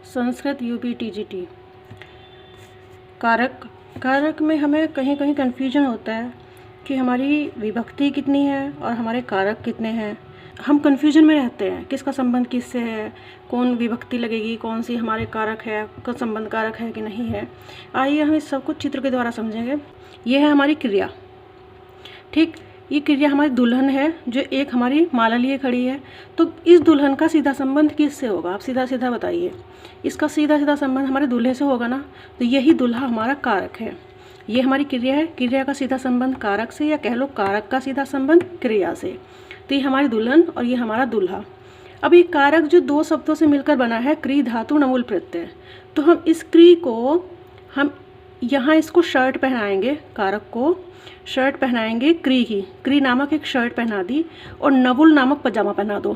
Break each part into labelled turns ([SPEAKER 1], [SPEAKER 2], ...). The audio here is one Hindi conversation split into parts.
[SPEAKER 1] संस्कृत यूपीटीजीटी। कारक कारक में हमें कहीं कहीं कन्फ्यूजन होता है कि हमारी विभक्ति कितनी है और हमारे कारक कितने हैं। हम कन्फ्यूजन में रहते हैं किसका संबंध किससे है, कौन विभक्ति लगेगी, कौन सी हमारे कारक है, का संबंध कारक है कि नहीं है। आइए हम इस सब कुछ चित्र के द्वारा समझेंगे। ये है हमारी क्रिया। ठीक, ये क्रिया हमारी दुल्हन है जो एक हमारी माला लिए खड़ी है। तो इस दुल्हन का सीधा संबंध किससे होगा, आप सीधा सीधा बताइए। इसका सीधा सीधा संबंध हमारे दूल्हे से होगा ना, तो यही दूल्हा हमारा कारक है। ये हमारी क्रिया है, क्रिया का सीधा संबंध कारक से, या कह लो कारक का सीधा संबंध क्रिया से। तो ये हमारी दुल्हन और ये हमारा दूल्हा। अब ये कारक जो दो शब्दों से मिलकर बना है, क्री धातु नमूल प्रत्यय। तो हम इस क्री को हम यहाँ इसको शर्ट पहनाएंगे, कारक को शर्ट पहनाएंगे क्री की। क्री नामक एक शर्ट पहना दी और नवुल नामक पजामा पहना दो।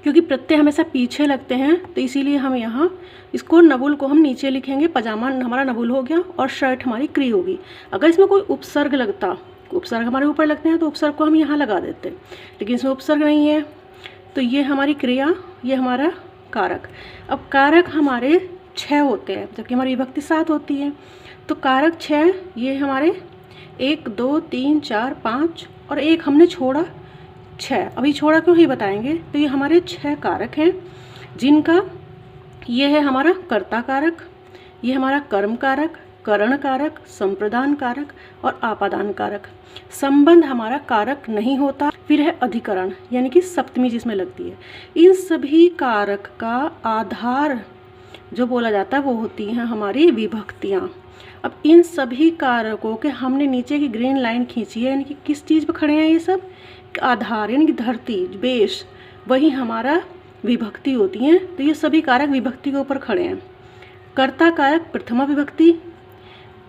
[SPEAKER 1] क्योंकि प्रत्यय हमेशा पीछे लगते हैं तो इसीलिए हम यहाँ इसको नवुल को हम नीचे लिखेंगे, पजामा हमारा नवुल हो गया और शर्ट हमारी क्री होगी। अगर इसमें कोई उपसर्ग लगता, उपसर्ग हमारे ऊपर लगते हैं तो उपसर्ग को हम यहाँ लगा देते, लेकिन इसमें उपसर्ग नहीं है। तो ये हमारी क्रिया, ये हमारा कारक। अब कारक हमारे 6 होते हैं जबकि हमारी विभक्ति 7 होती है। तो कारक 6, ये हमारे 1 2 3 4 5 और एक हमने छोड़ा 6। अभी छोड़ा क्यों ही बताएंगे। तो ये हमारे 6 कारक हैं जिनका ये है हमारा कर्ता कारक, ये हमारा कर्म कारक, करण कारक, संप्रदान कारक और आपादान कारक। संबंध हमारा कारक नहीं होता। फिर है अधिकरण, यानी कि सप्तमी जिसमें लगती है। इन सभी कारक का आधार जो बोला जाता है वो होती हैं हमारी विभक्तियाँ। अब इन सभी कारकों के हमने नीचे की ग्रीन लाइन खींची है, यानी कि किस चीज़ पर खड़े हैं ये सब, आधार यानी कि धरती, बेस, वही हमारा विभक्ति होती हैं। तो ये सभी कारक विभक्ति के ऊपर खड़े हैं। कर्ता कारक प्रथमा विभक्ति,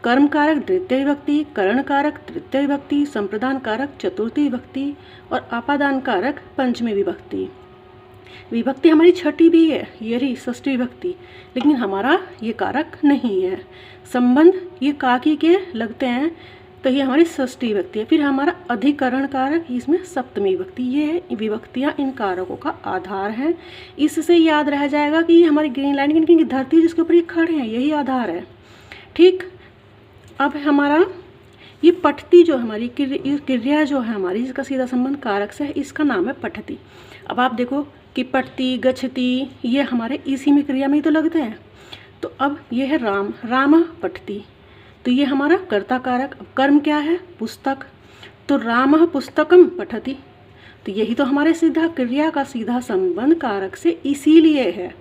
[SPEAKER 1] कर्म कारक द्वितीय विभक्ति, करण कारक तृतीय विभक्ति, संप्रदान कारक चतुर्थी विभक्ति और आपादान कारक पंचमी विभक्ति। विभक्ति हमारी छठी भी है, ये रही षष्ठी विभक्ति, लेकिन हमारा ये कारक नहीं है। संबंध ये काकी के लगते हैं तो ये हमारी षष्ठी विभक्ति है। फिर हमारा अधिकरण कारक, इसमें सप्तमी विभक्ति। ये विभक्तियाँ इन कारकों का आधार हैं। इससे याद रह जाएगा कि ये हमारी ग्रीन लाइन की धरती जिसके ऊपर ये खड़े हैं यही आधार है। ठीक, अब हमारा ये पठती जो हमारी क्रिया जो है हमारी, जिसका सीधा संबंध कारक से है, इसका नाम है पठती। अब आप देखो कि पठती, गच्छति, ये हमारे इसी में क्रिया में ही तो लगते हैं। तो अब ये है राम, राम पठती, तो ये हमारा कर्ता कारक। अब कर्म क्या है, पुस्तक, तो राम पुस्तकम पठति। तो यही तो हमारे सीधा क्रिया का सीधा संबंध कारक से इसीलिए है,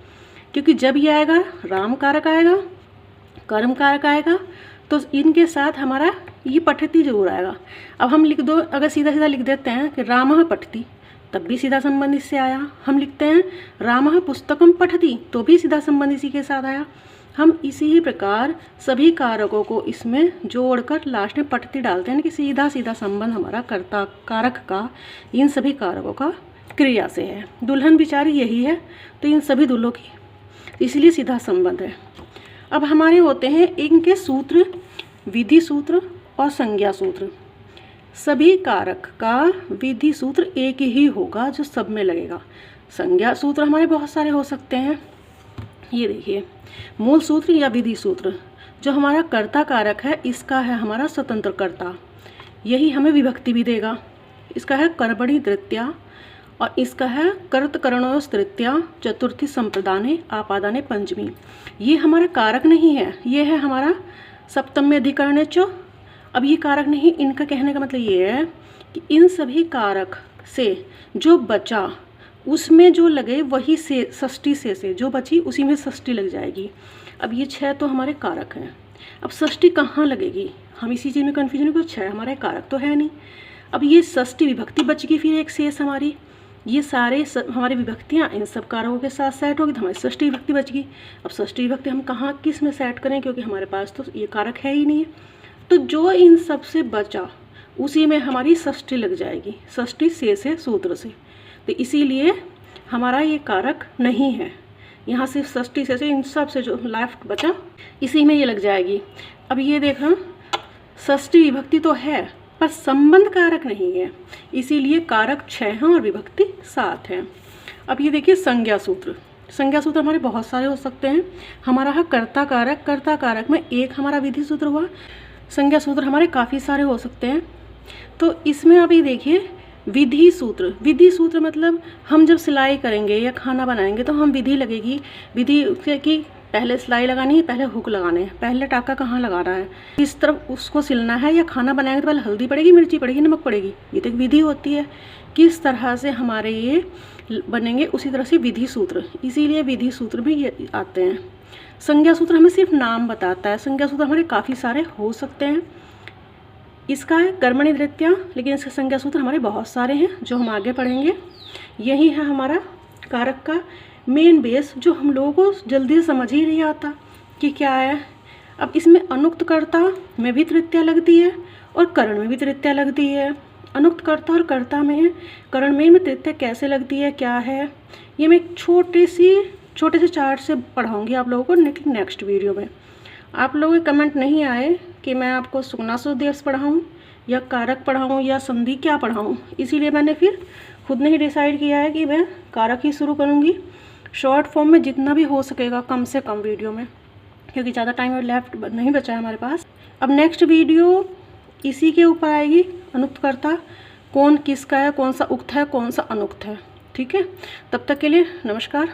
[SPEAKER 1] क्योंकि जब ये आएगा राम कारक आएगा, कर्म कारक आएगा, तो इनके साथ हमारा ये पठती जरूर आएगा। अब हम लिख दो, अगर सीधा सीधा लिख देते हैं कि रामः पठति, तब भी सीधा संबंध इससे आया। हम लिखते हैं रामः पुस्तकम पठति, तो भी सीधा संबंध इसी के साथ आया। हम इसी ही प्रकार सभी कारकों को इसमें जोड़कर लास्ट में पठती डालते हैं कि सीधा सीधा संबंध हमारा कर्ता कारक का इन सभी कारकों का क्रिया से है। दुल्हन बिचारी यही है, तो इन सभी दुल्हों की इसलिए सीधा संबंध है। अब हमारे होते हैं इनके सूत्र, विधि सूत्र और संज्ञा सूत्र। सभी कारक का विधि सूत्र एक ही होगा जो सब में लगेगा। संज्ञा सूत्र हमारे बहुत सारे हो सकते हैं। ये देखिए, मूल सूत्र या विधि सूत्र जो हमारा कर्ता कारक है, इसका है हमारा स्वतंत्र कर्ता, यही हमें विभक्ति भी देगा। इसका है कर्मणि तृतीया और इसका है कर्तकरणोस तृतीया चतुर्थी संप्रदाने आपादाने पंचमी। ये हमारा कारक नहीं है, ये है हमारा सप्तम में अधिकरण च। अब ये कारक नहीं, इनका कहने का मतलब ये है कि इन सभी कारक से जो बचा उसमें जो लगे वही से षष्ठी से जो बची उसी में षष्ठी लग जाएगी। अब ये 6 तो हमारे कारक हैं। अब षष्ठी कहाँ लगेगी, हम इसी चीज़ में कन्फ्यूजन को, 6 हमारे कारक तो है नहीं। अब ये षष्ठी विभक्ति बच गई, फिर एक शेष हमारी, ये सारे हमारी विभक्तियाँ इन सब कारकों के साथ सेट होगी तो हमारी षष्ठी विभक्ति बच गई। अब षष्ठी विभक्ति हम कहाँ किस में सेट करें, क्योंकि हमारे पास तो ये कारक है ही नहीं है। तो जो इन सब से बचा उसी में हमारी षष्ठी लग जाएगी, षष्ठी शेष है सूत्र से। तो इसीलिए हमारा ये कारक नहीं है। यहाँ से षष्ठी से इन सब से जो लास्ट बचा इसी में ये लग जाएगी। अब ये देखना, षष्ठी विभक्ति तो है पर संबंध कारक नहीं है, इसीलिए कारक 6 हैं और विभक्ति 7 है। अब ये देखिए संज्ञा सूत्र। संज्ञा सूत्र हमारे बहुत सारे हो सकते हैं। हमारा है कर्ता कारक में एक हमारा विधि सूत्र हुआ। संज्ञा सूत्र हमारे काफ़ी सारे हो सकते हैं। तो इसमें अभी देखिए विधि सूत्र मतलब हम जब सिलाई करेंगे या खाना बनाएंगे तो हम विधि लगेगी। विधि की पहले सिलाई लगानी है, पहले हुक लगाने हैं, पहले टाका कहाँ लगाना है, किस तरफ उसको सिलना है, या खाना बनाएंगे तो पहले हल्दी पड़ेगी, मिर्ची पड़ेगी, नमक पड़ेगी, ये तो एक विधि होती है। किस तरह से हमारे ये बनेंगे उसी तरह से विधि सूत्र, इसीलिए विधि सूत्र भी ये आते हैं। संज्ञा सूत्र हमें सिर्फ नाम बताता है। संज्ञा सूत्र हमारे काफ़ी सारे हो सकते हैं। इसका है कर्मणि द्वितीया, लेकिन इसके संज्ञा सूत्र हमारे बहुत सारे हैं जो हम आगे पढ़ेंगे। यही है हमारा कारक का मेन बेस, जो हम लोगों को जल्दी से समझ ही नहीं आता कि क्या है। अब इसमें अनुक्त कर्ता में भी तृतीया लगती है और करण में भी तृतीया लगती है। अनुक्त कर्ता और कर्ता में करण में तृतीया कैसे लगती है, क्या है, ये मैं एक छोटे से चार्ट से पढ़ाऊँगी आप लोगों को नेक्स्ट वीडियो में। आप लोगों के कमेंट नहीं आए कि मैं आपको सुगनासोदेश पढ़ाऊँ या कारक पढ़ाऊँ या संधि क्या पढ़ाऊँ, इसीलिए मैंने फिर खुद ने ही डिसाइड किया है कि मैं कारक ही शुरू करूँगी, शॉर्ट फॉर्म में जितना भी हो सकेगा कम से कम वीडियो में, क्योंकि ज़्यादा टाइम लेफ्ट नहीं बचा है हमारे पास। अब नेक्स्ट वीडियो इसी के ऊपर आएगी, अनुक्त कर्ता कौन किसका है, कौन सा उक्त है, कौन सा अनुक्त है। ठीक है, तब तक के लिए नमस्कार।